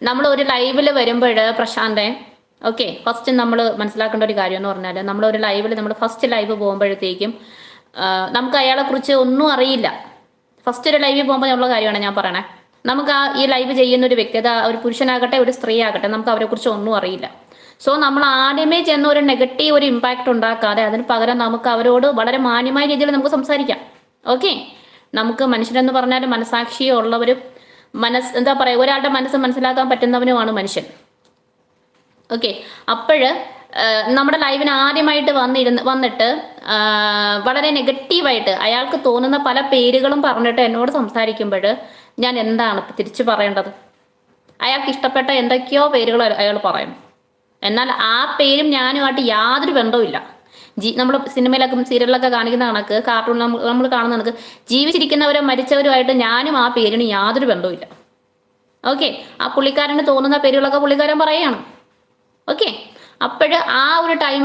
നമ്മൾ ഒരു ലൈവിൽ വരുമ്പോൾ പ്രശാന്തേ, ഓക്കെ, ഫസ്റ്റ് നമ്മൾ മനസ്സിലാക്കേണ്ട ഒരു കാര്യം എന്ന് പറഞ്ഞാൽ, നമ്മൾ ഒരു ലൈവിൽ നമ്മൾ ഫസ്റ്റ് ലൈവ് പോകുമ്പോഴത്തേക്കും നമുക്ക് അയാളെ കുറിച്ച് ഒന്നും അറിയില്ല. ഫസ്റ്റ് ഒരു ലൈവിൽ പോകുമ്പോൾ ഉള്ള കാര്യമാണ് ഞാൻ പറയണേ. നമുക്ക് ഈ ലൈവ് ചെയ്യുന്ന ഒരു വ്യക്തി, അത് ഒരു പുരുഷനാകട്ടെ ഒരു സ്ത്രീ ആകട്ടെ, നമുക്ക് അവരെ കുറിച്ച് ഒന്നും അറിയില്ല. സോ നമ്മൾ ആദ്യമേ ചെന്ന് ഒരു നെഗറ്റീവ് ഒരു ഇമ്പാക്റ്റ് ഉണ്ടാക്കാതെ അതിന് പകരം നമുക്ക് അവരോട് വളരെ മാന്യമായ രീതിയിൽ നമുക്ക് സംസാരിക്കാം. ഓക്കെ, നമുക്ക് മനുഷ്യനെന്ന് പറഞ്ഞാൽ മനസാക്ഷിയോ ഉള്ളവരും എന്താ പറയുക, ഒരാളുടെ മനസ്സ് മനസ്സിലാക്കാൻ പറ്റുന്നവനുമാണ് മനുഷ്യൻ. ഓക്കെ, അപ്പോഴ് നമ്മുടെ ലൈവിന് ആദ്യമായിട്ട് വന്നിട്ട് വളരെ നെഗറ്റീവായിട്ട് അയാൾക്ക് തോന്നുന്ന പല പേരുകളും പറഞ്ഞിട്ട് എന്നോട് സംസാരിക്കുമ്പോൾ ഞാൻ എന്താണ് തിരിച്ചു പറയേണ്ടത്? അയാൾക്ക് ഇഷ്ടപ്പെട്ട എന്തൊക്കെയോ പേരുകൾ അയാൾ പറയും. എന്നാൽ ആ പേരും ഞാനുമായിട്ട് യാതൊരു ബന്ധവുമില്ല. നമ്മൾ സിനിമയിലൊക്കെ സീരിയലിലൊക്കെ കാണിക്കുന്ന കണക്ക്, കാർട്ടൂൺ നമ്മൾ കാണുന്ന കണക്ക് ജീവിച്ചിരിക്കുന്നവരും മരിച്ചവരുമായിട്ട് ഞാനും ആ പേരിന് യാതൊരു ബന്ധവുമില്ല. ഓക്കെ, ആ പുള്ളിക്കാരന് തോന്നുന്ന പേരുകളൊക്കെ പുള്ളിക്കാരൻ പറയുകയാണ്. ഓക്കെ, അപ്പോഴ് ആ ഒരു ടൈമിൽ